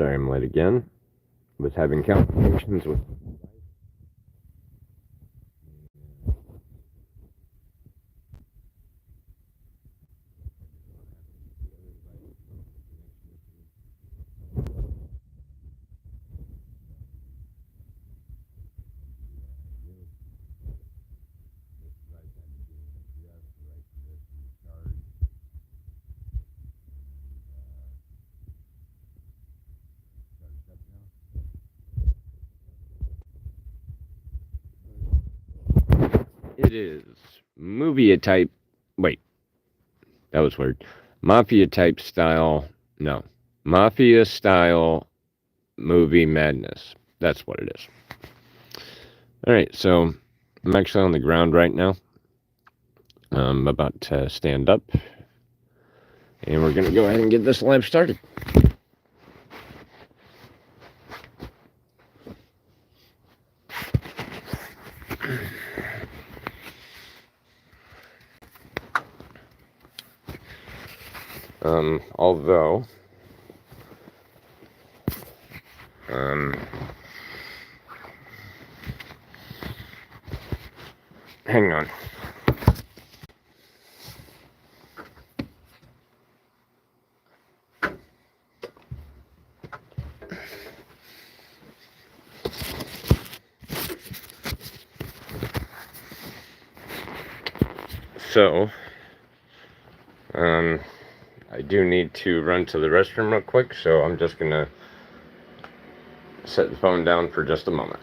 Sorry, I'm late again. Was having complications with. It is movie type. Wait, that was weird. Mafia type style. No, Mafia style movie madness. That's what it is. All right, so I'm actually on the ground right now. I'm about to stand up, and we're gonna go ahead and get this live started. Although, hang on. So, I do need to run to the restroom real quick, so I'm just gonna set the phone down for just a moment.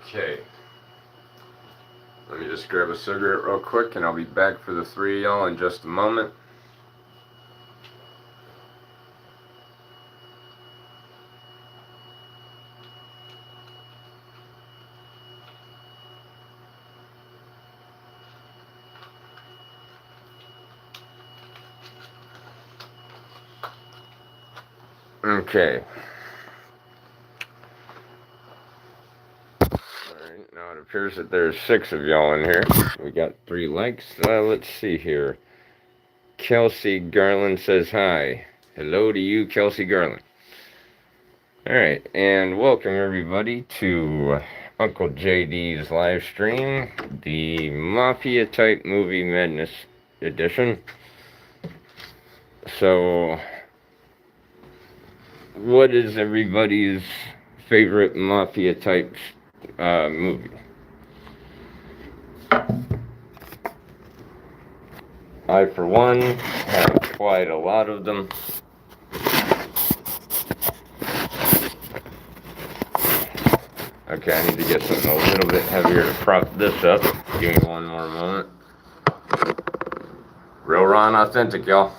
Okay. Let me just grab a cigarette real quick and I'll be back for the three of y'all in just a moment. Okay. Alright, now it appears that there's 6 of y'all in here. We got 3 likes. Let's see here. Kelsey Garland says hi. Hello to you, Kelsey Garland. Alright, and welcome everybody to Uncle JD's live stream, the Mafia-Type-Movie-Madness edition. So, what is everybody's favorite Mafia-type movie? I, for one, have quite a lot of them. Okay, I need to get something a little bit heavier to prop this up. Give me one more moment. Real raw and authentic, y'all.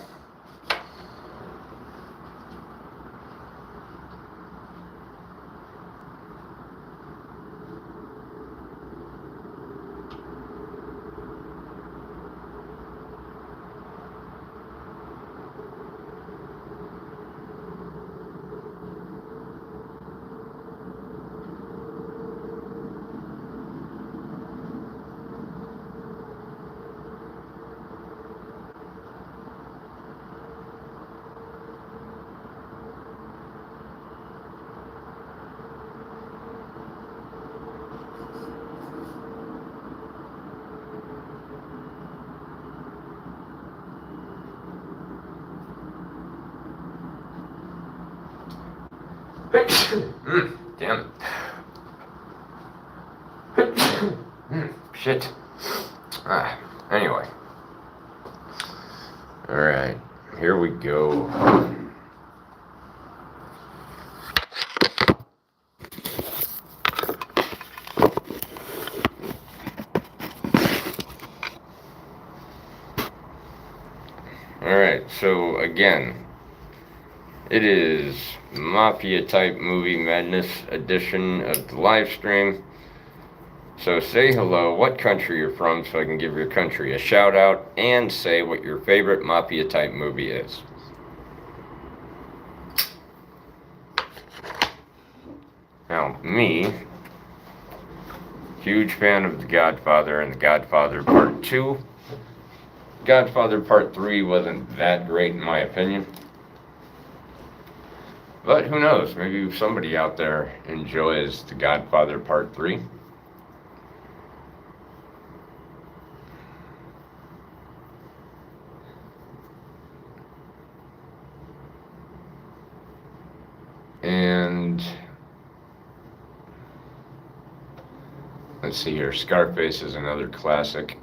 Damn it. Shit. Anyway. Alright, here we go. Alright, so again, it is Mafia-Type-Movie-Madness edition of the live stream. So say hello, what country you're from, so I can give your country a shout out, and say what your favorite Mafia-type movie is. Now, me, huge fan of The Godfather and The Godfather Part 2. Godfather Part 3 wasn't that great in my opinion. But who knows, maybe somebody out there enjoys The Godfather Part 3. And let's see here, Scarface is another classic.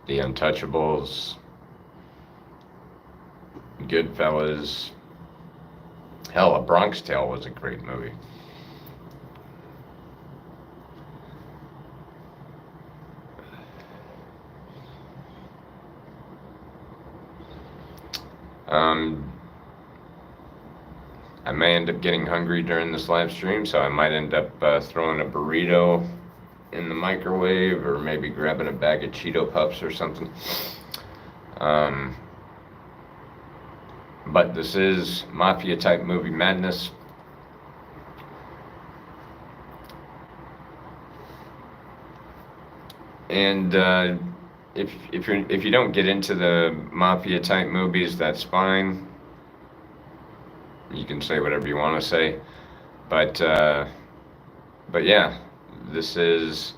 The Untouchables, Goodfellas, hell, A Bronx Tale was a great movie. I may end up getting hungry during this live stream, so I might end up throwing a burrito in the microwave, or maybe grabbing a bag of Cheeto Puffs or something. But this is Mafia-Type-Movie-Madness. And if you don't get into the Mafia-type movies, that's fine. You can say whatever you want to say, but yeah, this is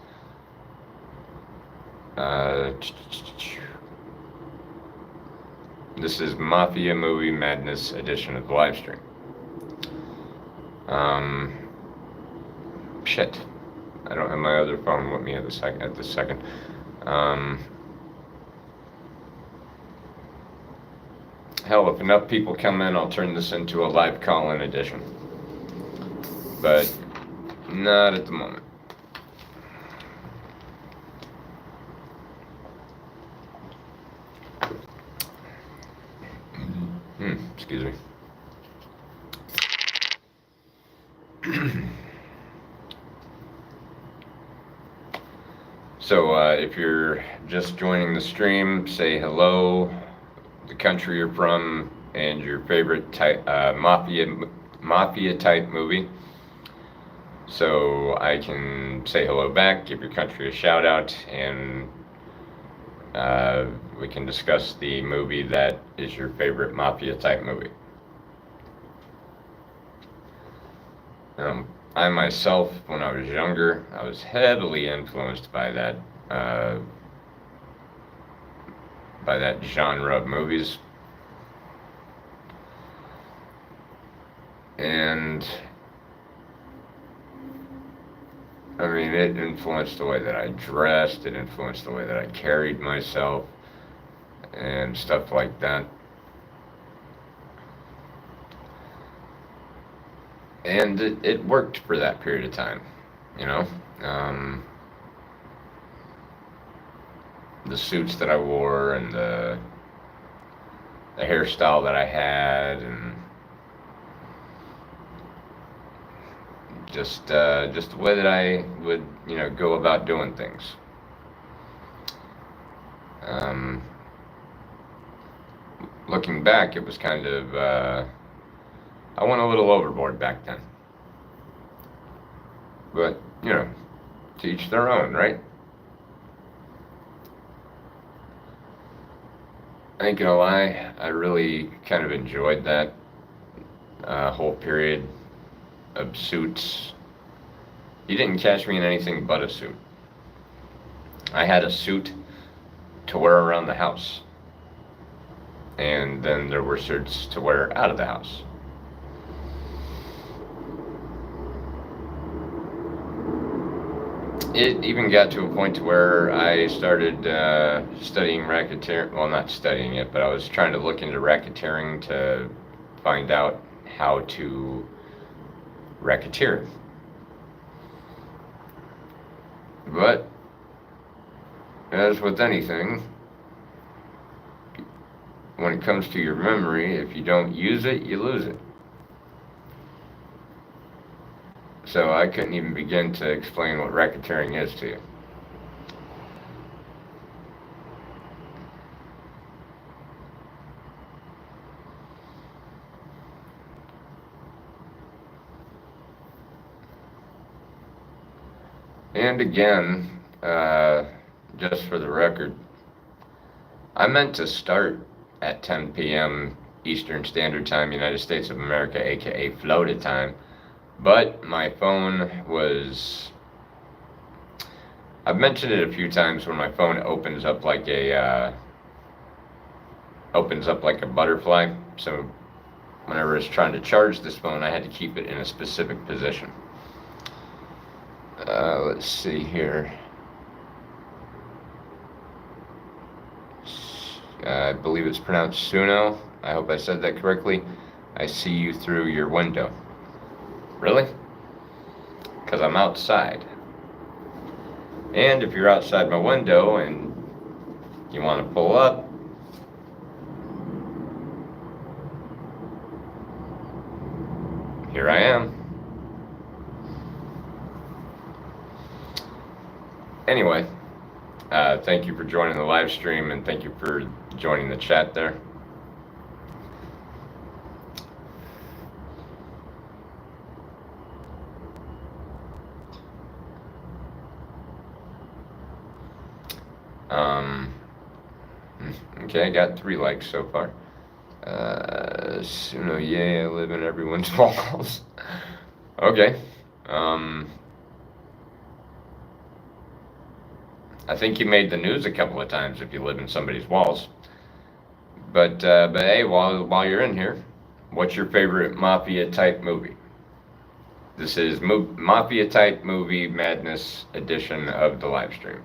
Mafia-Movie-Madness edition of the live stream. Shit, I don't have my other phone with me at this second. hell, if enough people come in, I'll turn this into a live call-in edition. But not at the moment. Excuse me. So if you're just joining the stream, say hello, the country you're from, and your favorite type, Mafia-type movie. So I can say hello back, give your country a shout out, and we can discuss the movie that is your favorite Mafia-type movie. I myself, when I was younger, I was heavily influenced by that genre of movies. And I mean, it influenced the way that I dressed, it influenced the way that I carried myself, and stuff like that. And it worked for that period of time, you know. The suits that I wore, and the hairstyle that I had, and just the way that I would, you know, go about doing things. Looking back, it was kind of I went a little overboard back then. But, you know, to each their own, right? I ain't gonna lie, I really kind of enjoyed that whole period of suits. You didn't catch me in anything but a suit. I had a suit to wear around the house. And then there were suits to wear out of the house. It even got to a point to where I started studying racketeering. Well, not studying it, but I was trying to look into racketeering to find out how to racketeer. But, as with anything, when it comes to your memory, if you don't use it, you lose it. So I couldn't even begin to explain what racketeering is to you. And again, just for the record, I meant to start at 10 p.m. Eastern Standard Time, United States of America, aka Florida time. But my phone was, I've mentioned it a few times, when my phone opens up like a butterfly. So whenever I was trying to charge this phone, I had to keep it in a specific position. Let's see here. I believe it's pronounced Suno. I hope I said that correctly. I see you through your window. Really? Because I'm outside. And if you're outside my window and you want to pull up, here I am. Anyway, thank you for joining the live stream, and thank you for joining the chat there. Okay, I got 3 likes so far. Suno, yeah, I live in everyone's walls. Okay. I think you made the news a couple of times if you live in somebody's walls. But hey, while you're in here, what's your favorite Mafia-type movie? This is Mafia-Type-Movie-Madness edition of the live stream.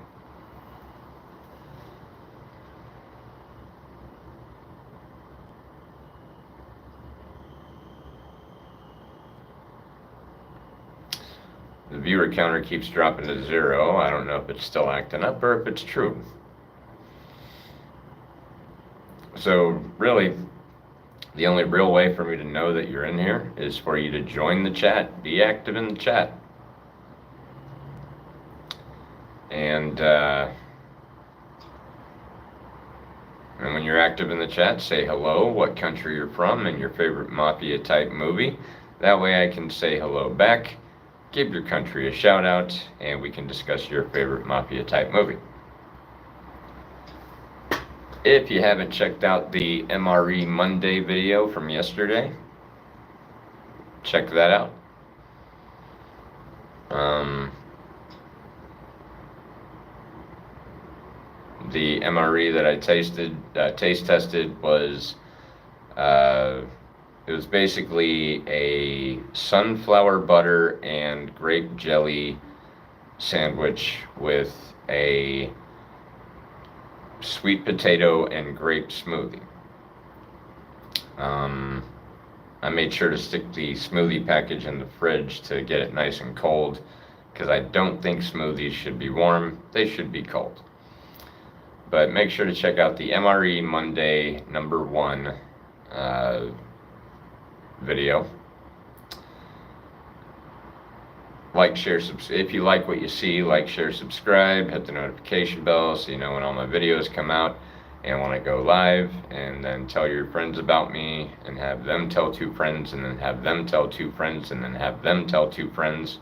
viewer counter keeps dropping to 0. I don't know if it's still acting up or if it's true. So really, the only real way for me to know that you're in here is for you to join the chat, be active in the chat. And when you're active in the chat, say hello, what country you're from, and your favorite Mafia type movie. That way I can say hello back, give your country a shout out, and we can discuss your favorite Mafia type movie. If you haven't checked out the MRE Monday video from yesterday, check that out. The MRE that I taste tested was, it was basically a sunflower butter and grape jelly sandwich with a sweet potato and grape smoothie. I made sure to stick the smoothie package in the fridge to get it nice and cold, because I don't think smoothies should be warm, they should be cold. But make sure to check out the MRE Monday #1 video. Like, share, if you like what you see, like, share, subscribe, hit the notification bell so you know when all my videos come out and when I go live, and then tell your friends about me and have them tell 2 friends, and then have them tell 2 friends, and then have them tell 2 friends.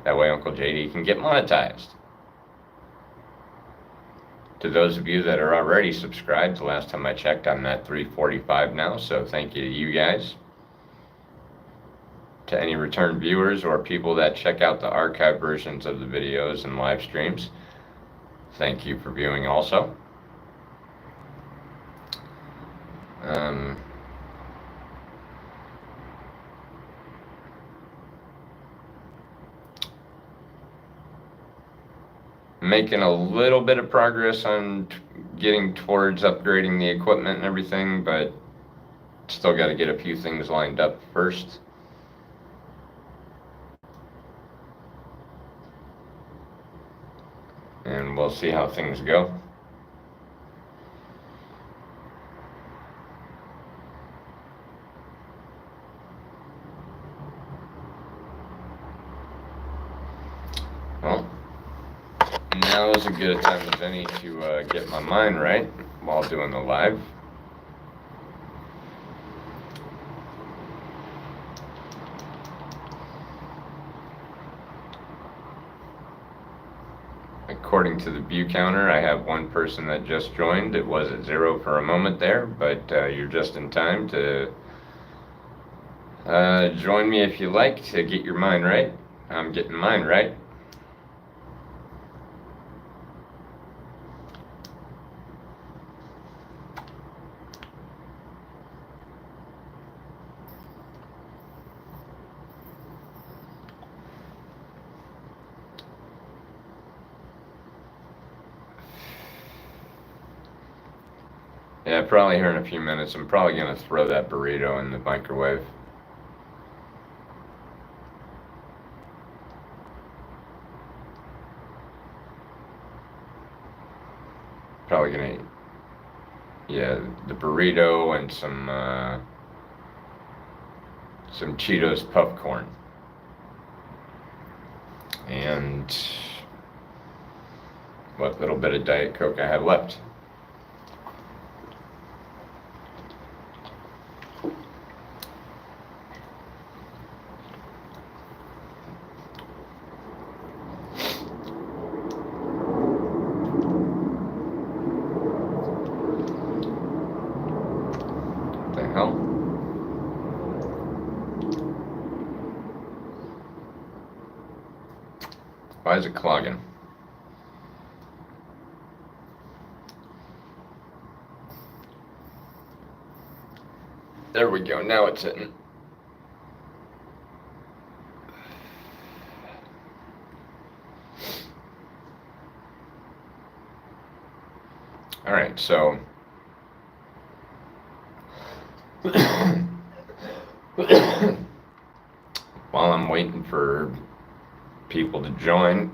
That way Uncle JD can get monetized. To those of you that are already subscribed, the last time I checked, I'm at 345 now, so thank you to you guys. To any return viewers or people that check out the archive versions of the videos and live streams, thank you for viewing also. Making a little bit of progress on getting towards upgrading the equipment and everything, but still got to get a few things lined up first. And we'll see how things go. Well, now is as good a time as any to get my mind right while doing the live. According to the view counter, I have 1 person that just joined. It was at 0 for a moment there, but you're just in time to join me if you like to get your mind right. I'm getting mine right. Yeah, probably here in a few minutes. I'm probably going to throw that burrito in the microwave. Probably going to, yeah, the burrito and some Cheetos popcorn. And what little bit of Diet Coke I have left. Why is it clogging? There we go, now it's hitting. All right, so while I'm waiting for people to join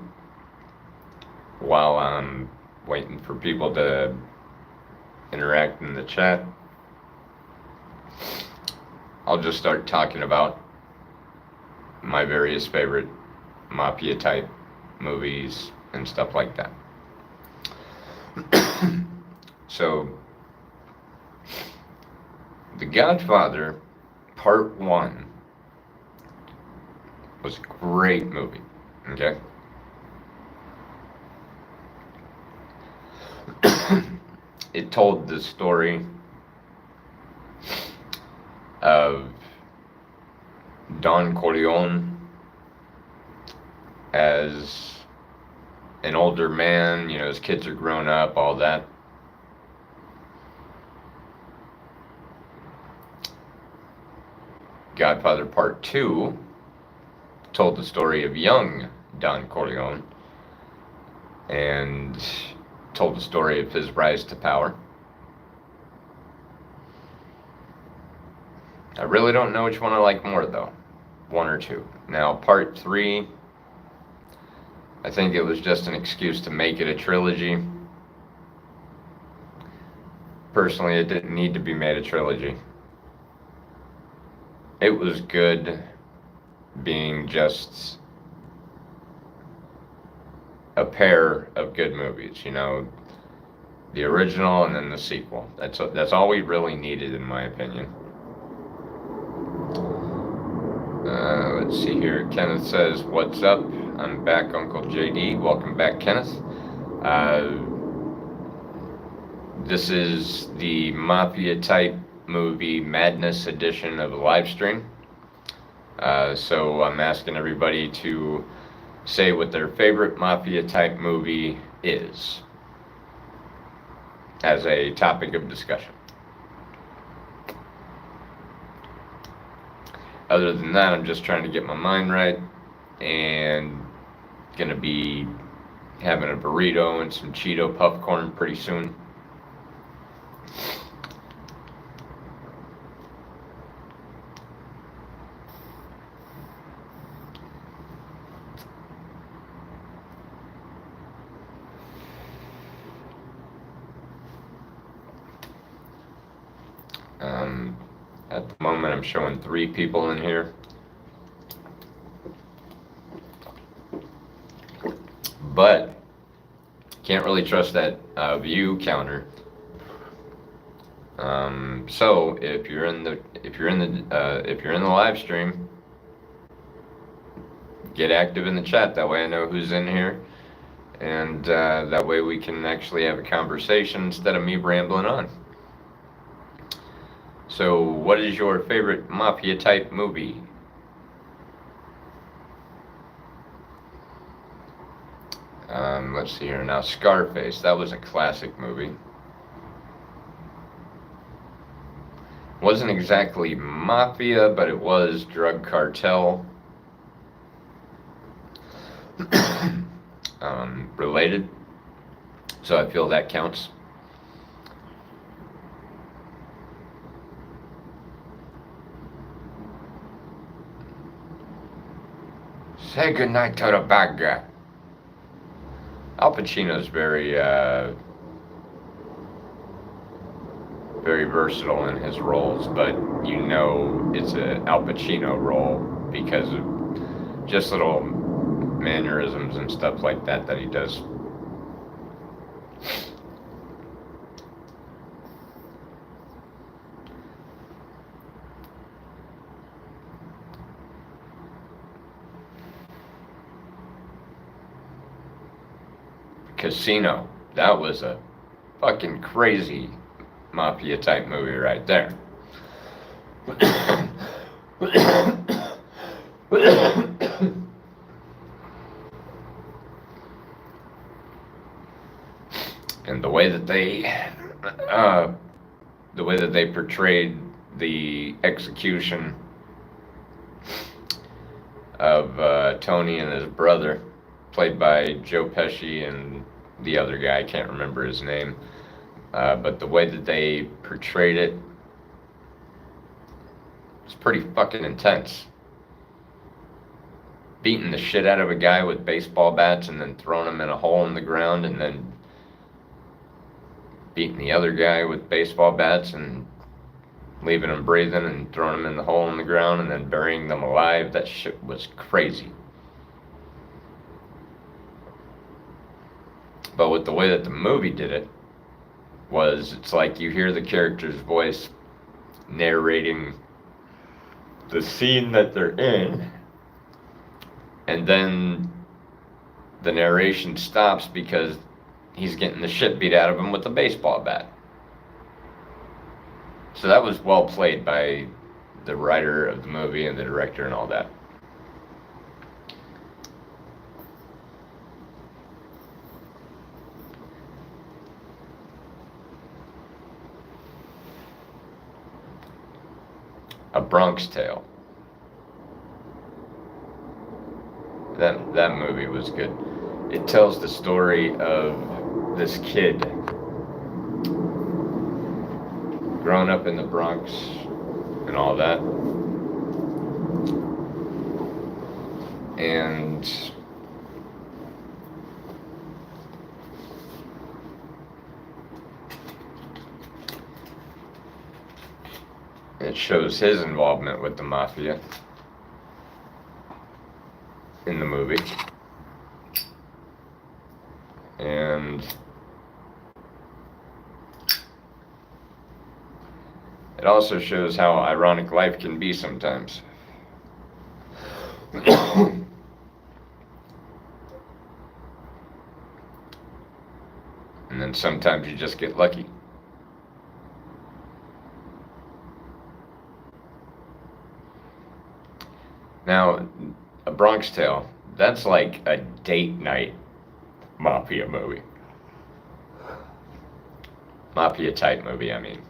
while I'm waiting for people to interact in the chat. I'll just start talking about my various favorite Mafia type movies and stuff like that. So, The Godfather Part 1 was a great movie, okay? It told the story of Don Corleone as an older man, you know, his kids are grown up, all that. Godfather Part 2 told the story of young Don Corleone and told the story of his rise to power. I really don't know which one I like more, though. One or two. Now, Part 3, I think it was just an excuse to make it a trilogy. Personally, it didn't need to be made a trilogy. It was good being just a pair of good movies, you know, the original and then the sequel. That's all we really needed, in my opinion. Let's see here. Kenneth says, "What's up? I'm back, Uncle JD." Welcome back, Kenneth. This is the Mafia-Type-Movie-Madness edition of the live stream. So I'm asking everybody to say what their favorite Mafia-type movie is as a topic of discussion. Other than that, I'm just trying to get my mind right and gonna be having a burrito and some Cheeto popcorn pretty soon. At the moment, I'm showing 3 people in here. But can't really trust that view counter. So if you're in the live stream, get active in the chat. That way I know who's in here, and that way we can actually have a conversation instead of me rambling on. So, what is your favorite Mafia-type movie? Let's see here now. Scarface, that was a classic movie. Wasn't exactly mafia, but it was drug cartel related. So I feel that counts. Say goodnight to the bad guy. Al Pacino's very versatile in his roles, but you know it's an Al Pacino role because of just little mannerisms and stuff like that he does. Casino, that was a fucking crazy mafia type movie right there. And the way that they portrayed the execution of Tony and his brother, played by Joe Pesci and the other guy, I can't remember his name, but the way that they portrayed it, it's pretty fucking intense. beating the shit out of a guy with baseball bats and then throwing him in a hole in the ground, and then beating the other guy with baseball bats and leaving him breathing and throwing him in the hole in the ground and then burying them alive. That shit was crazy. But with the way that the movie did it, it's like you hear the character's voice narrating the scene that they're in, and then the narration stops because he's getting the shit beat out of him with a baseball bat. So that was well played by the writer of the movie and the director and all that. A Bronx Tale. That movie was good. It tells the story of this kid growing up in the Bronx and all that. And it shows his involvement with the mafia in the movie. And it also shows how ironic life can be sometimes. And then sometimes you just get lucky. Now, A Bronx Tale, that's like a date night mafia movie. Mafia-type movie, I mean.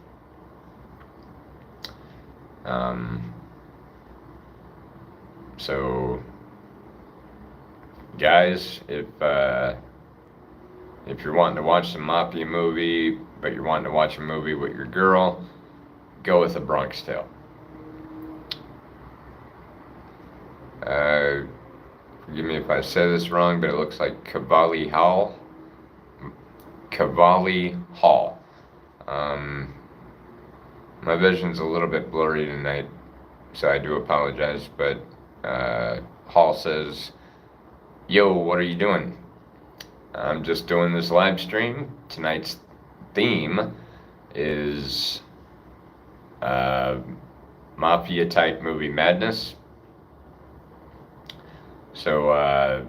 So, guys, if you're wanting to watch some mafia movie, but you're wanting to watch a movie with your girl, go with A Bronx Tale. Forgive me if I say this wrong, but it looks like Cavalli Hall. My vision's a little bit blurry tonight, so I do apologize, but Hall says, "Yo, what are you doing?" I'm just doing this live stream. Tonight's theme is Mafia-Type-Movie-Madness. So,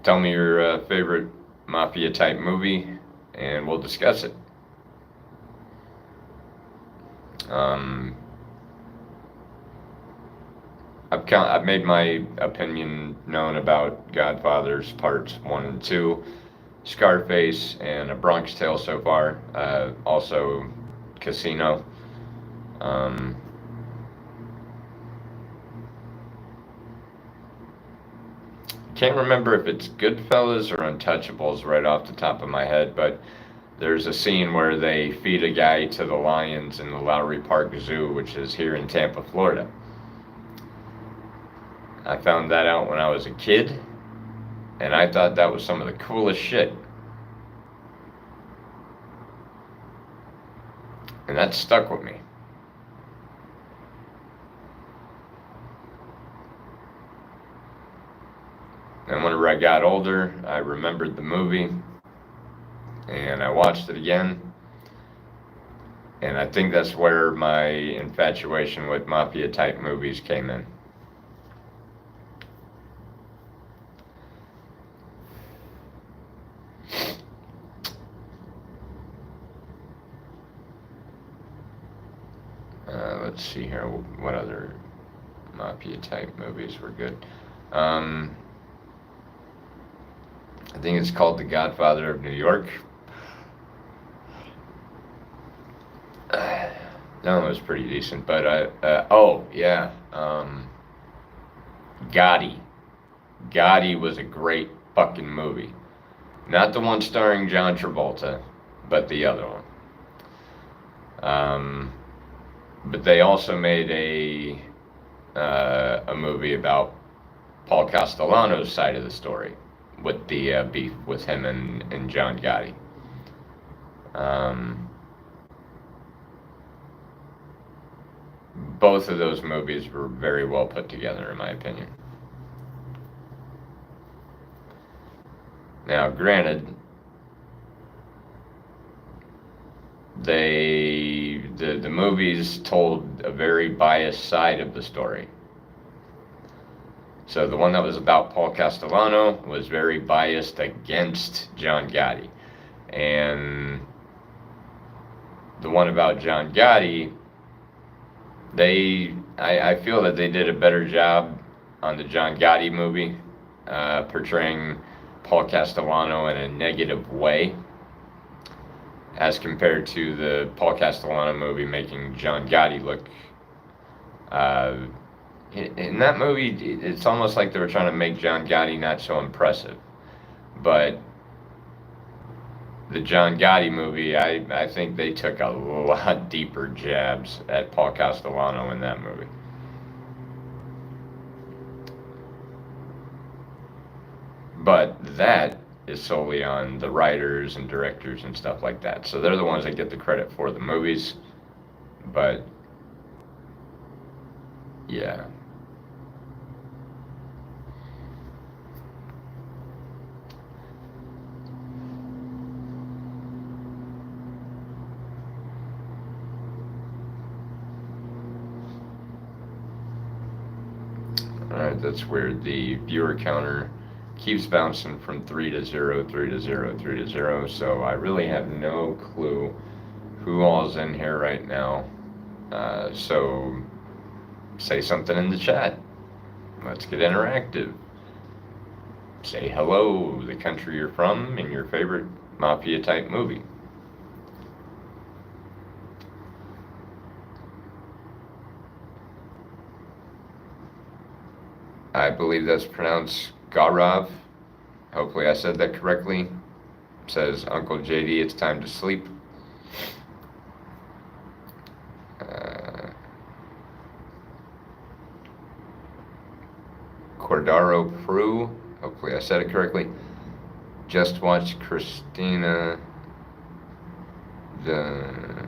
tell me your favorite Mafia-type movie, and we'll discuss it. I've made my opinion known about Godfather's Parts 1 and 2, Scarface, and A Bronx Tale so far. Also, Casino. Can't remember if it's Goodfellas or Untouchables right off the top of my head, but there's a scene where they feed a guy to the lions in the Lowry Park Zoo, which is here in Tampa, Florida. I found that out when I was a kid, and I thought that was some of the coolest shit. And that stuck with me. And whenever I got older, I remembered the movie, and I watched it again. And I think that's where my infatuation with mafia-type movies came in. Let's see here, what other mafia-type movies were good. I think it's called The Godfather of New York. That one was pretty decent, but Gotti. Gotti was a great fucking movie. Not the one starring John Travolta, but the other one. But they also made a movie about Paul Castellano's side of the story with the beef with him and John Gotti. Both of those movies were very well put together, in my opinion. Now, granted, the movies told a very biased side of the story. So the one that was about Paul Castellano was very biased against John Gotti. And the one about John Gotti, I feel that they did a better job on the John Gotti movie, portraying Paul Castellano in a negative way, as compared to the Paul Castellano movie making John Gotti look. In that movie, it's almost like they were trying to make John Gotti not so impressive. But the John Gotti movie, I think they took a lot deeper jabs at Paul Castellano in that movie. But that is solely on the writers and directors and stuff like that. So they're the ones that get the credit for the movies. But yeah. Alright, that's weird. The viewer counter keeps bouncing from 3 to 0, 3 to 0, 3 to 0, so I really have no clue who all's in here right now. So say something in the chat. Let's get interactive. Say hello, the country you're from, and your favorite Mafia-type movie. I believe that's pronounced Gaurav. Hopefully I said that correctly. Says Uncle JD, it's time to sleep. Cordaro Prue. Hopefully I said it correctly. Just watched Christina the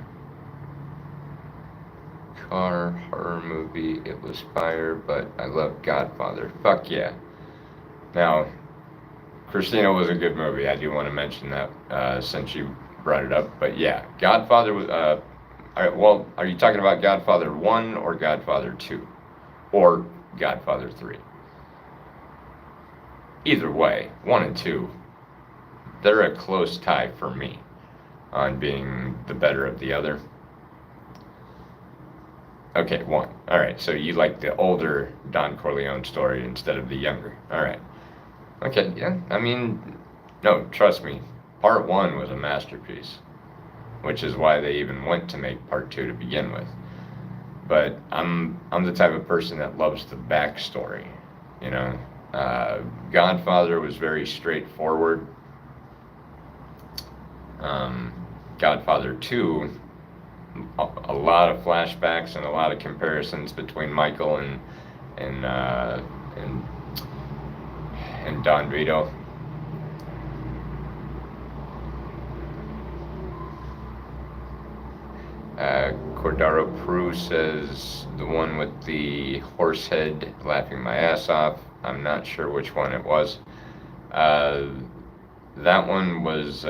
car horror movie. It was fire, but I love Godfather. Fuck yeah. Now, Christina was a good movie. I do want to mention that since you brought it up. But yeah, Godfather was. All right, well, are you talking about Godfather 1 or Godfather 2? Or Godfather 3? Either way, 1 and 2, they're a close tie for me on being the better of the other. Okay, 1. All right, so you like the older Don Corleone story instead of the younger. All right. Okay, yeah, I mean, no, trust me, part 1 was a masterpiece, which is why they even went to make part 2 to begin with. But I'm the type of person that loves the backstory, you know. Godfather was very straightforward. Godfather 2, a lot of flashbacks and a lot of comparisons between Michael and Don Vito. Cordaro Prue says the one with the horse head laughing my ass off. I'm not sure which one it was. That one was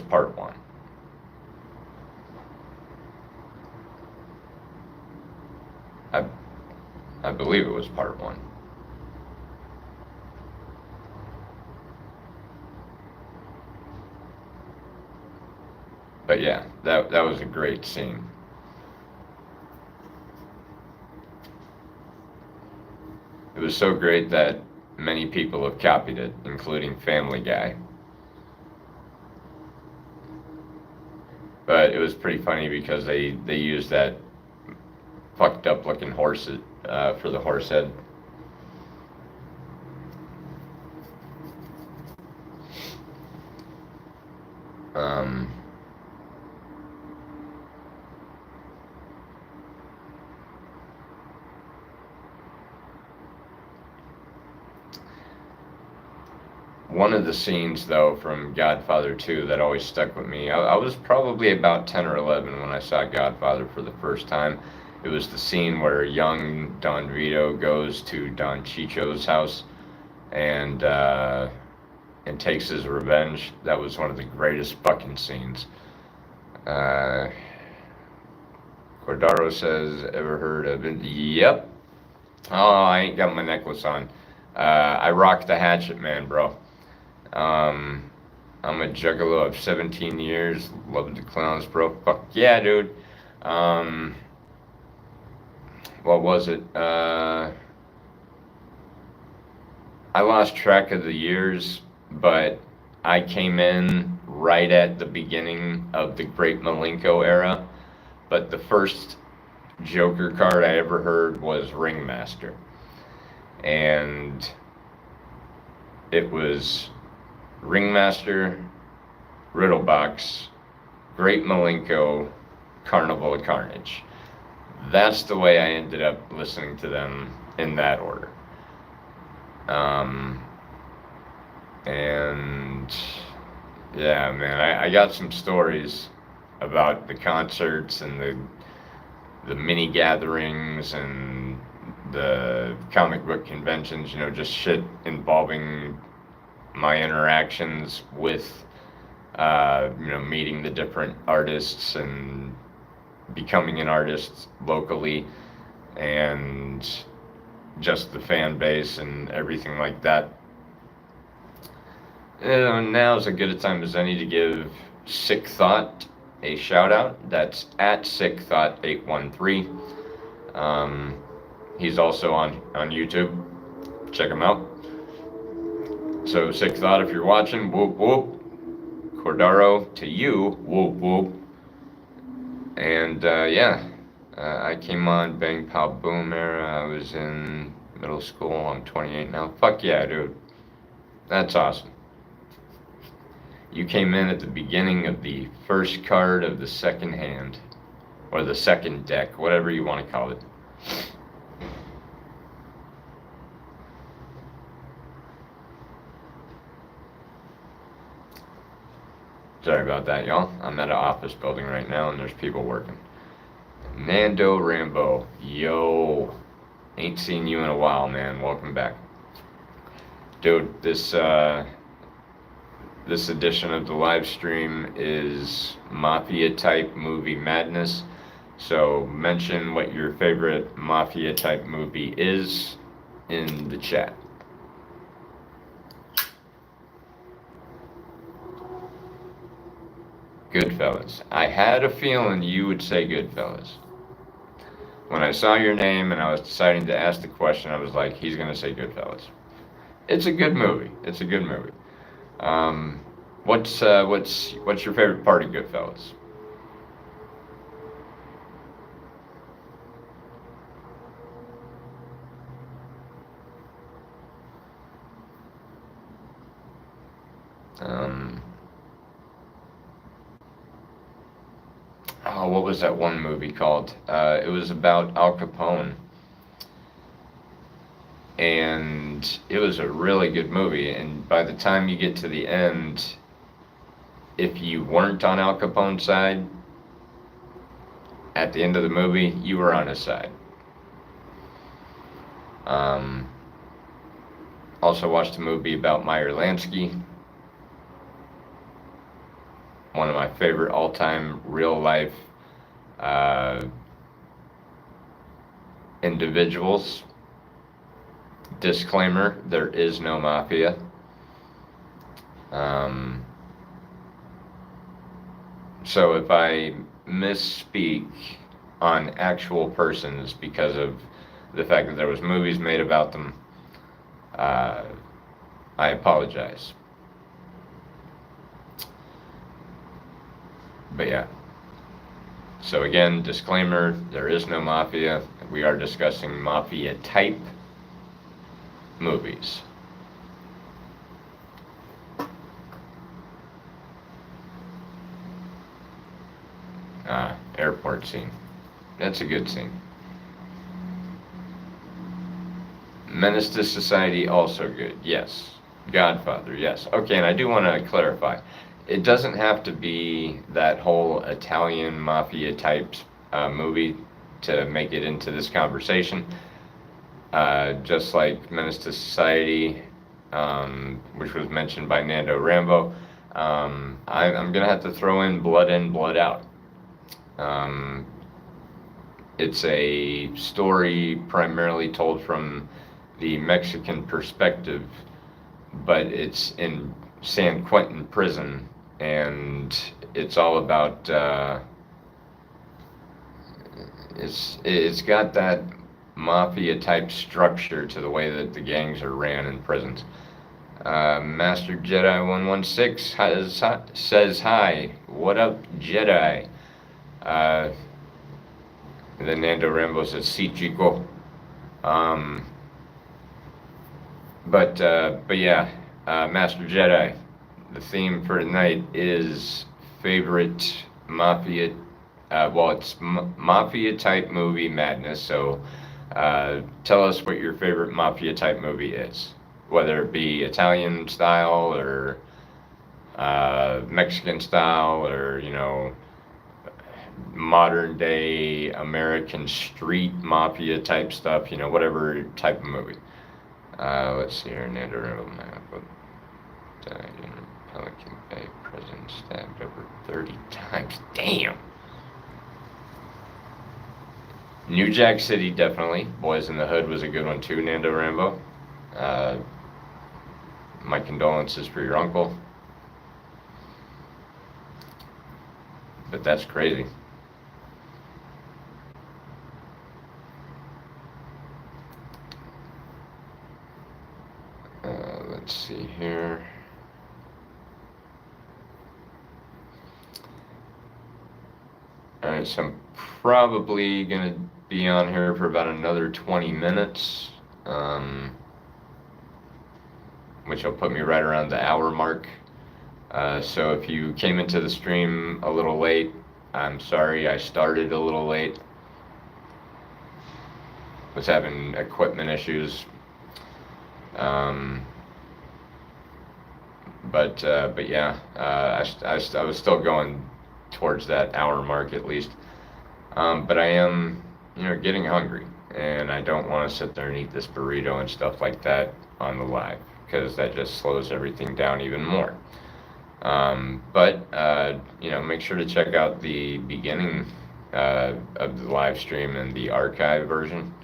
part 1. I believe it was part 1. But yeah, that was a great scene. It was so great that many people have copied it, including Family Guy. But it was pretty funny because they used that fucked up looking horse for the horse head. One of the scenes, though, from Godfather 2 that always stuck with me, I was probably about 10 or 11 when I saw Godfather for the first time. It was the scene where young Don Vito goes to Don Chicho's house and takes his revenge. That was one of the greatest fucking scenes. Cordaro says, ever heard of it? Yep. Oh, I ain't got my necklace on. I rock the hatchet, man, bro. I'm a juggalo of 17 years. Love the clowns, bro. Fuck yeah, dude. What was it? I lost track of the years, but I came in right at the beginning of the Great Malenko era. But the first Joker card I ever heard was Ringmaster. And it was Ringmaster, Riddlebox, Great Malenko, Carnival of Carnage. That's the way I ended up listening to them in that order. And yeah, man, I got some stories about the concerts and the mini gatherings and the comic book conventions, you know, just shit involving my interactions with, you know, meeting the different artists and becoming an artist locally and just the fan base and everything like that. Now's as good a time as any to give Sick Thought a shout out. That's at Sick Thought 813. He's also on YouTube. Check him out. So Sick Thought, if you're watching, whoop whoop. Cordaro, to you, whoop whoop. And yeah, I came on Bang Pow Boom era. I was in middle school. I'm 28 now. Fuck yeah, dude. That's awesome. You came in at the beginning of the first card of the second hand, or the second deck, whatever you want to call it. Sorry about that, y'all. I'm at an office building right now, and there's people working. Nando Rambo, yo, ain't seen you in a while, man. Welcome back, dude. This edition of the live stream is Mafia-Type-Movie-Madness. So mention what your favorite Mafia-type movie is in the chat. Goodfellas. I had a feeling you would say Goodfellas. When I saw your name and I was deciding to ask the question, I was like, he's going to say Goodfellas. It's a good movie. It's a good movie. What's your favorite part of Goodfellas? Oh, what was that one movie called? It was about Al Capone. And it was a really good movie. And by the time you get to the end, if you weren't on Al Capone's side, at the end of the movie, you were on his side. Also watched a movie about Meyer Lansky. One of my favorite all-time real-life individuals. Disclaimer, there is no mafia. So if I misspeak on actual persons because of the fact that there was movies made about them, I apologize. But yeah. So again, disclaimer, there is no mafia. We are discussing mafia-type movies. Airport scene. That's a good scene. Menace to Society, also good. Yes. Godfather, yes. Okay, and I do want to clarify. It doesn't have to be that whole Italian mafia type movie to make it into this conversation. Just like Menace to Society, which was mentioned by Nando Rambo, I'm going to have to throw in, Blood Out. Um, it's a story primarily told from the Mexican perspective, but it's in San Quentin prison, and it's all about. It's got that mafia type structure to the way that the gangs are ran in prisons. Master Jedi 116 says hi. What up, Jedi? Uh, then Nando Rambo says, "Si chico." Um, but yeah, Master Jedi. The theme for tonight is favorite mafia. Well, it's Mafia-Type-Movie-Madness. So, tell us what your favorite mafia-type movie is, whether it be Italian style or Mexican style, or modern day American street mafia type stuff. Whatever type of movie. Let's see here. Nando Rambo died in Pelican Bay prison, stabbed over 30 times. Damn. New Jack City, definitely. Boys in the Hood was a good one too, Nando Rambo. Uh, my condolences for your uncle. But that's crazy. Let's see here. Alright, so I'm probably going to be on here for about another 20 minutes, which will put me right around the hour mark. So if you came into the stream a little late, I'm sorry, I started a little late. Was having equipment issues. But yeah, I was still going towards that hour mark at least. But I am, getting hungry, and I don't want to sit there and eat this burrito and stuff like that on the live, because that just slows everything down even more. But make sure to check out the beginning of the live stream and the archive version.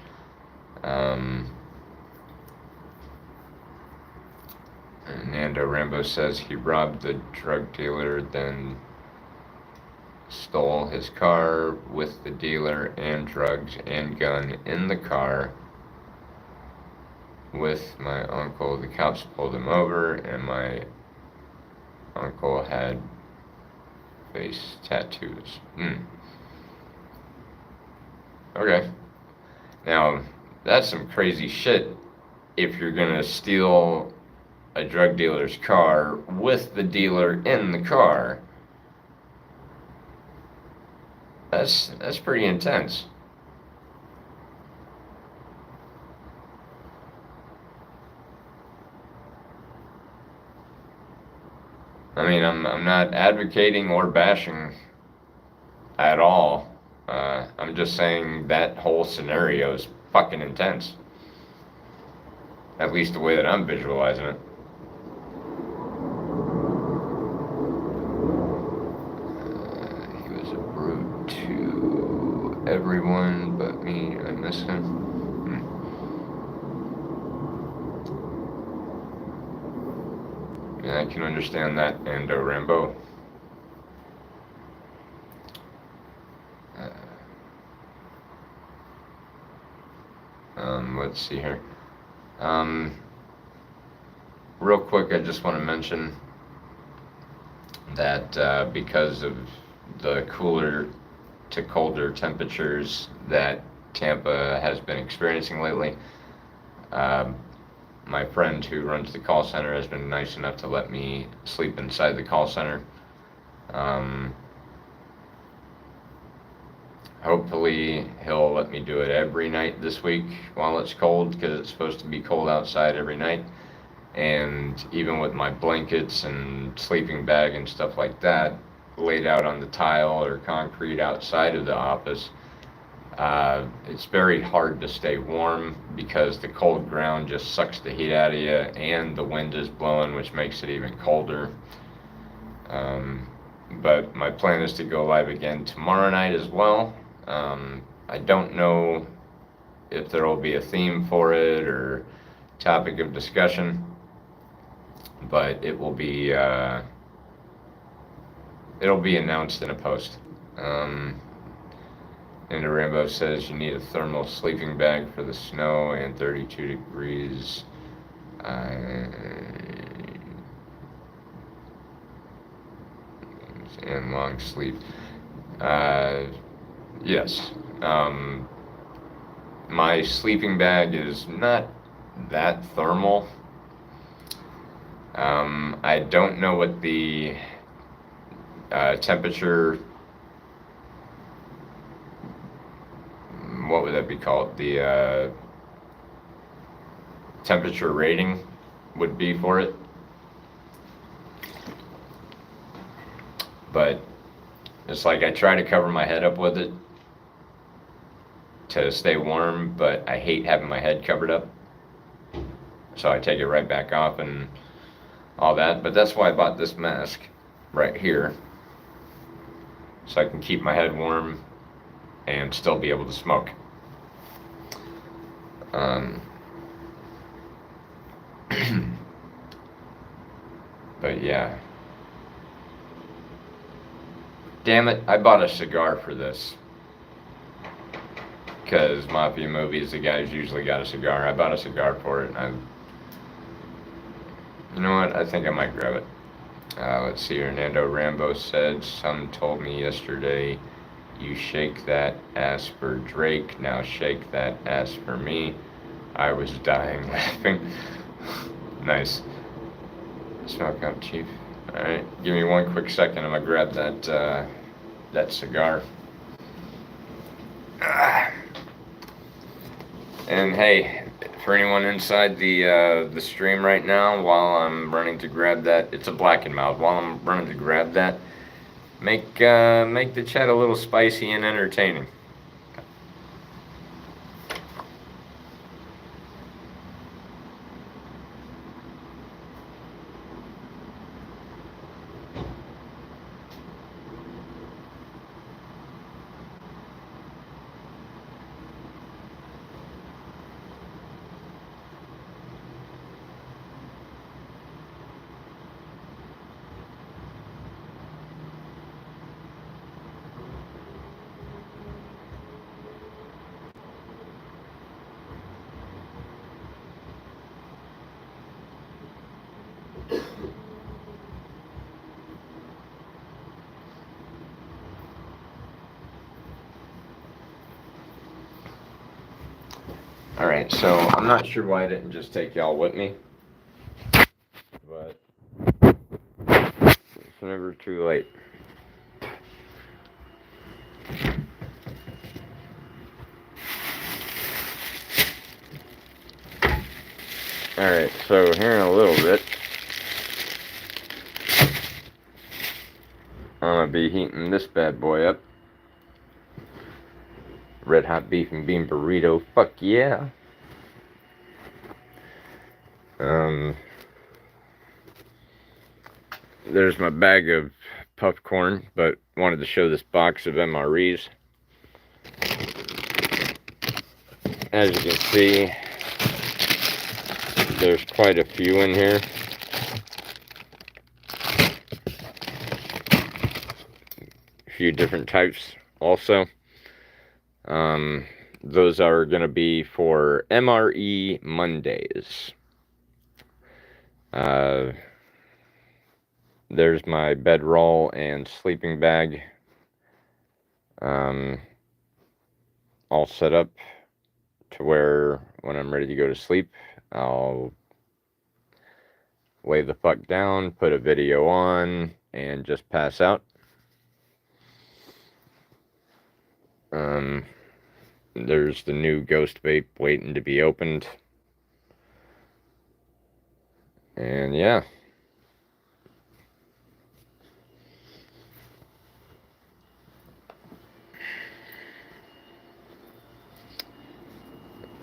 Nando Rambo says he robbed the drug dealer, then stole his car with the dealer and drugs and gun in the car with my uncle. The cops pulled him over, and my uncle had face tattoos. Okay. Now, that's some crazy shit if you're gonna steal a drug dealer's car with the dealer in the car. That's pretty intense. I mean, I'm not advocating or bashing at all. I'm just saying that whole scenario is fucking intense. At least the way that I'm visualizing it. He was a brute to everyone but me. I miss him. Yeah, I can understand that, and Rambo. Let's see here. Real quick, I just want to mention that because of the cooler to colder temperatures that Tampa has been experiencing lately, my friend who runs the call center has been nice enough to let me sleep inside the call center. Hopefully he'll let me do it every night this week while it's cold, because it's supposed to be cold outside every night. And even with my blankets and sleeping bag and stuff like that laid out on the tile or concrete outside of the office, it's very hard to stay warm because the cold ground just sucks the heat out of you, and the wind is blowing, which makes it even colder. But my plan is to go live again tomorrow night as well. I don't know if there will be a theme for it or topic of discussion, but it'll be announced in a post. And the Rambo says you need a thermal sleeping bag for the snow and 32 degrees. And long sleep. Yes. My sleeping bag is not that thermal. I don't know what the temperature, what would that be called? The temperature rating would be for it. But it's like I try to cover my head up with it to stay warm, but I hate having my head covered up. So I take it right back off and all that. But that's why I bought this mask right here, so I can keep my head warm and still be able to smoke. But yeah. Damn it, I bought a cigar for this. Because Mafia movies, the guys usually got a cigar. I bought a cigar for it, and you know what? I think I might grab it. Let's see. Hernando Rambo said, "Some told me yesterday, you shake that ass for Drake. Now shake that ass for me." I was dying laughing. Nice. Smoke up, Chief. All right, give me one quick second. I'm gonna grab that cigar. And hey, for anyone inside the stream right now, while I'm running to grab that, it's a Black and Mild. While I'm running to grab that, make the chat a little spicy and entertaining. Alright, so I'm not sure why I didn't just take y'all with me, but it's never too late. Alright, so here in a little bit, I'm going to be heating this bad boy up. Red hot beef and bean burrito, fuck yeah. There's my bag of puff corn, but wanted to show this box of MREs. As you can see, there's quite a few in here. A few different types also. Those are going to be for MRE Mondays. There's my bedroll and sleeping bag. All set up to where when I'm ready to go to sleep, I'll lay the fuck down, put a video on, and just pass out. There's the new Ghost Vape waiting to be opened. And yeah.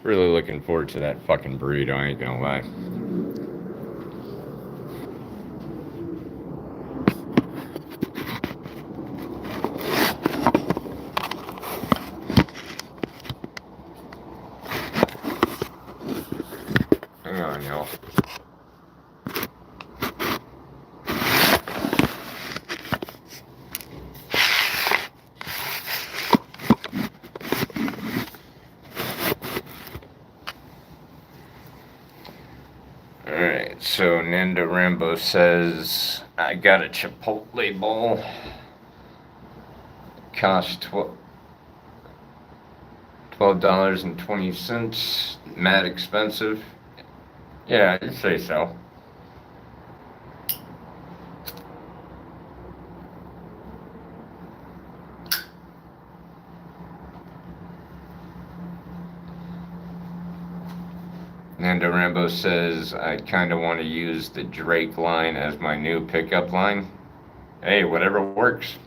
Really looking forward to that fucking burrito, I ain't gonna lie. Hang on, y'all. Alright, so Nando Rambo says, I got a Chipotle bowl. Cost $12.20. Mad expensive. Yeah, I'd say so. Nando Rambo says, I kind of want to use the Drake line as my new pickup line. Hey, whatever works.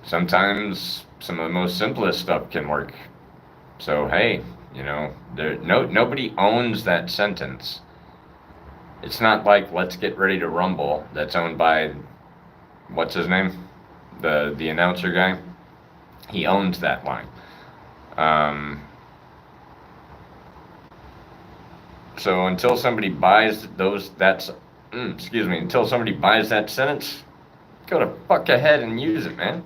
Sometimes some of the most simplest stuff can work. So hey, you know, nobody owns that sentence. It's not like "Let's Get Ready to Rumble" that's owned by what's his name, the announcer guy. He owns that line. So until somebody buys until somebody buys that sentence, go to fuck ahead and use it, man.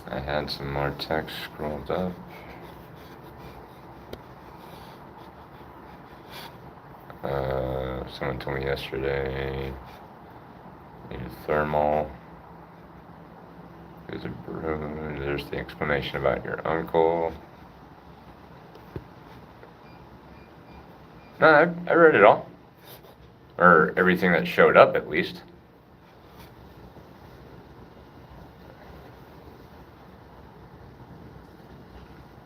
I had some more text scrolled up. Someone told me yesterday, need a thermal. There's the explanation about your uncle. No, I read it all. Or everything that showed up, at least.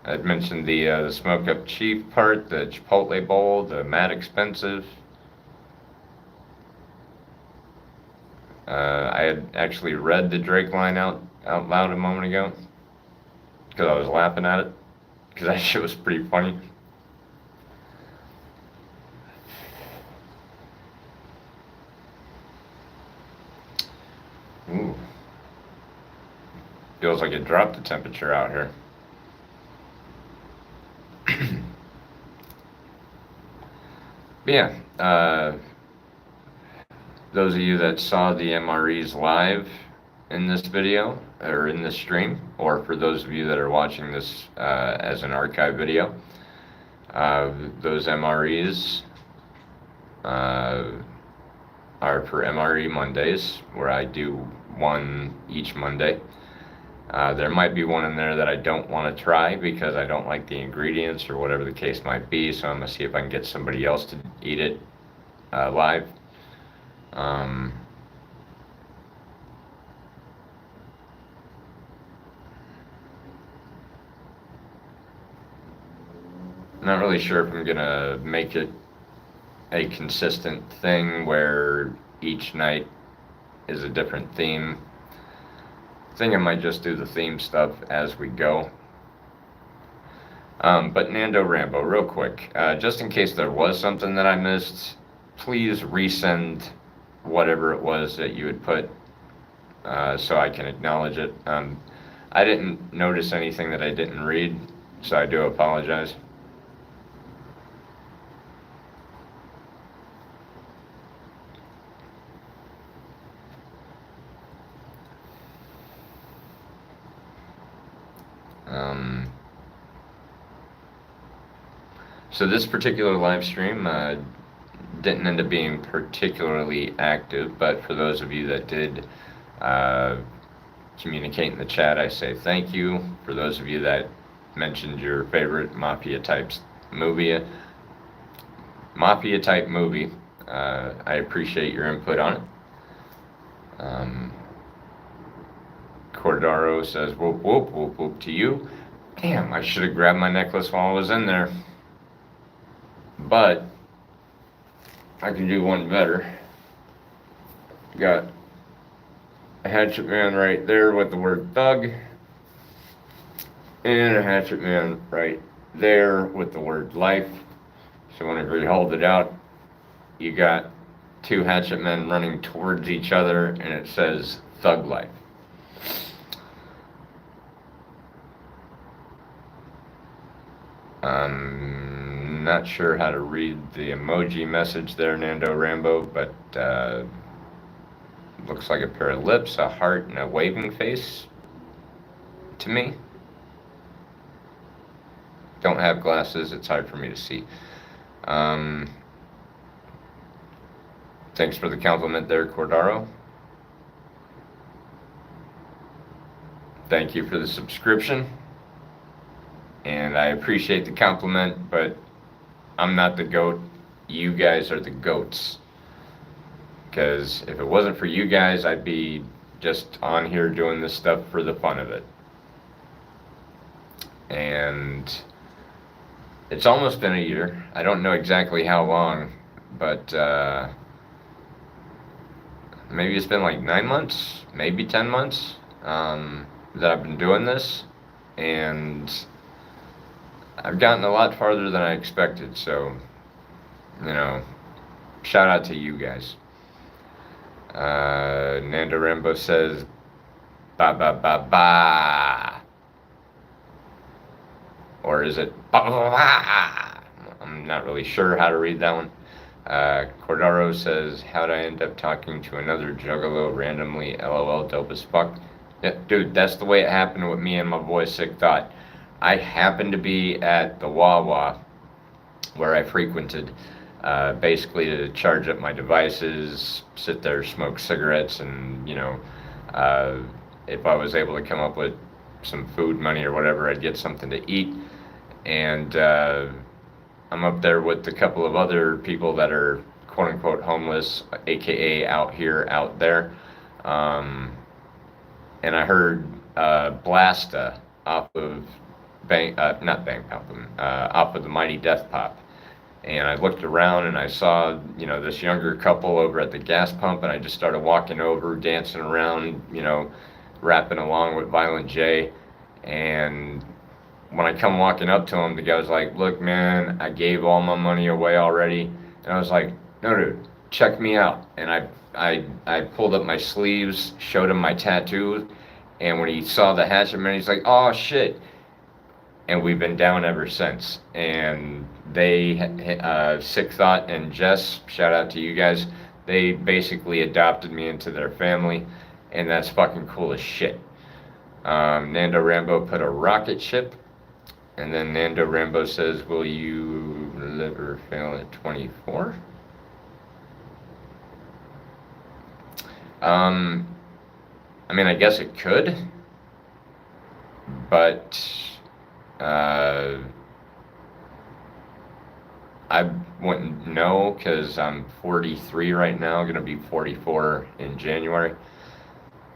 I'd mentioned the Smoke Up Chief part, the Chipotle Bowl, the Mad Expensive. I had actually read the Drake line out loud a moment ago because I was laughing at it because that shit was pretty funny. Ooh. Feels like it dropped the temperature out here. Yeah, those of you that saw the MREs live in this video, or in this stream, or for those of you that are watching this as an archive video, those MREs are for MRE Mondays, where I do one each Monday. There might be one in there that I don't want to try because I don't like the ingredients or whatever the case might be, so I'm going to see if I can get somebody else to eat it live. Not really sure if I'm going to make it a consistent thing where each night is a different theme. I think I might just do the theme stuff as we go. But Nando Rambo, real quick, just in case there was something that I missed, please resend whatever it was that you had put so I can acknowledge it. I didn't notice anything that I didn't read, so I do apologize. So this particular live stream didn't end up being particularly active, but for those of you that did communicate in the chat, I say thank you. For those of you that mentioned your favorite Mafia-Type movie, Mafia-Type movie. I appreciate your input on it. Cordaro says, whoop, whoop, whoop, whoop to you. Damn, I should have grabbed my necklace while I was in there. But I can do one better. Got a hatchet man right there with the word thug. And a hatchet man right there with the word life. So whenever you hold it out, you got two hatchet men running towards each other, and it says thug life. I'm not sure how to read the emoji message there, Nando Rambo, but looks like a pair of lips, a heart, and a waving face to me. Don't have glasses, it's hard for me to see. Thanks for the compliment there, Cordaro. Thank you for the subscription. And I appreciate the compliment, but I'm not the goat. You guys are the goats. Because if it wasn't for you guys, I'd be just on here doing this stuff for the fun of it. And it's almost been a year. I don't know exactly how long, but maybe it's been like 9 months, maybe 10 months that I've been doing this. And I've gotten a lot farther than I expected, so, you know, shout out to you guys. Nando Rambo says, ba ba ba ba. Or is it ba ba ba ba? I'm not really sure how to read that one. Cordaro says, how'd I end up talking to another juggalo randomly? LOL, dope as fuck. Yeah, dude, that's the way it happened with me and my boy Sick Thought. I happened to be at the Wawa where I frequented, basically to charge up my devices, sit there, smoke cigarettes, and, you know, if I was able to come up with some food money or whatever, I'd get something to eat. And I'm up there with a couple of other people that are quote-unquote homeless, aka out here, out there. And I heard Blasta off of off of the Mighty Death Pop. And I looked around and I saw, you know, this younger couple over at the gas pump, and I just started walking over, dancing around, you know, rapping along with Violent J. And when I come walking up to him, the guy was like, look, man, I gave all my money away already. And I was like, no, dude, check me out. And I pulled up my sleeves, showed him my tattoo, and when he saw the hatchet man, he's like, oh, shit. And we've been down ever since. And they, Sick Thought and Jess, shout out to you guys, they basically adopted me into their family, and that's fucking cool as shit. Nando Rambo put a rocket ship, and then Nando Rambo says, will you live or fail at 24? I mean, I guess it could, but I wouldn't know because I'm 43 right now, going to be 44 in January.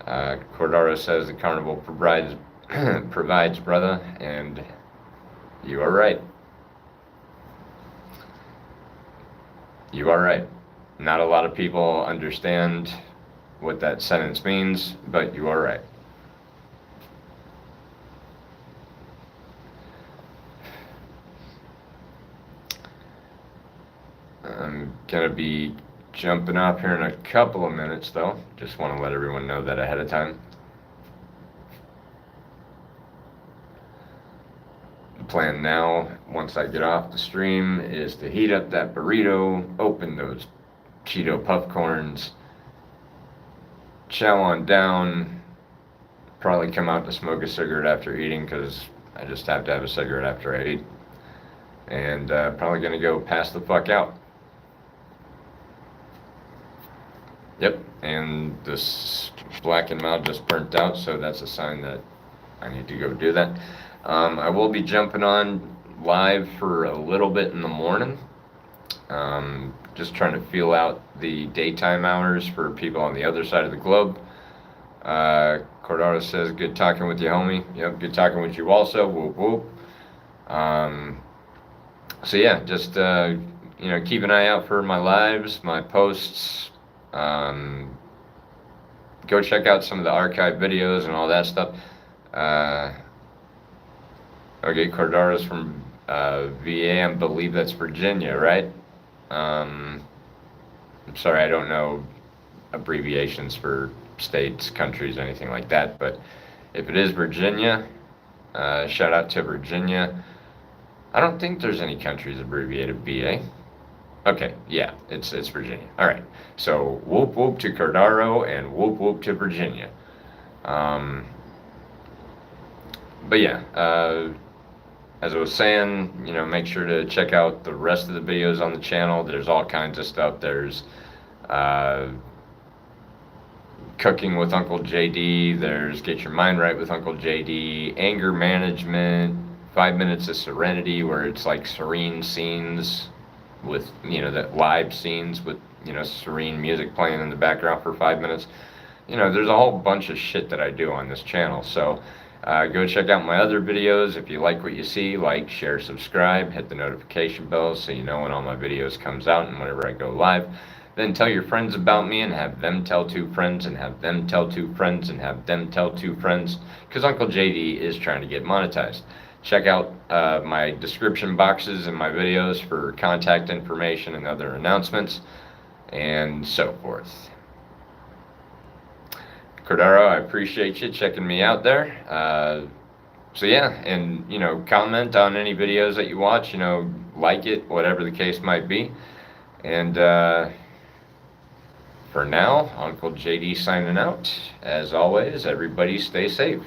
Cordaro says the carnival provides, brother, and you are right. You are right. Not a lot of people understand what that sentence means, but you are right. I'm gonna be jumping off here in a couple of minutes, though. Just want to let everyone know that ahead of time. The plan now, once I get off the stream, is to heat up that burrito, open those Cheeto puffcorns, chow on down, probably come out to smoke a cigarette after eating, because I just have to have a cigarette after I eat, and probably gonna go pass the fuck out. Yep, and this Black and Mild just burnt out, so that's a sign that I need to go do that. I will be jumping on live for a little bit in the morning, Just trying to feel out the daytime hours for people on the other side of the globe. Cordaro says, good talking with you, homie. Yep, good talking with you also. Whoop, whoop. So yeah, just keep an eye out for my lives, my posts. Go check out some of the archive videos and all that stuff. Okay, Cordaro's from VA, I believe that's Virginia, right? I'm sorry, I don't know abbreviations for states, countries, anything like that, but if it is Virginia, shout out to Virginia. I don't think there's any countries abbreviated VA. Okay, yeah, it's Virginia. All right, so whoop whoop to Cordaro and whoop whoop to Virginia. But yeah, as I was saying, make sure to check out the rest of the videos on the channel. There's all kinds of stuff. There's cooking with Uncle JD. There's get your mind right with Uncle JD. Anger management. 5 minutes of serenity, where it's like serene scenes with that live scenes with serene music playing in the background for 5 minutes. There's a whole bunch of shit that I do on this channel. So go check out my other videos. If you like what you see, like, share, subscribe, hit the notification bell so you know when all my videos comes out and whenever I go live. Then tell your friends about me and have them tell 2 friends and have them tell 2 friends and have them tell 2 friends, because Uncle JD is trying to get monetized. Check out my description boxes in my videos for contact information and other announcements and so forth. Cordaro, I appreciate you checking me out there. So yeah, and comment on any videos that you watch, like it, whatever the case might be. And for now, Uncle JD signing out. As always, everybody stay safe.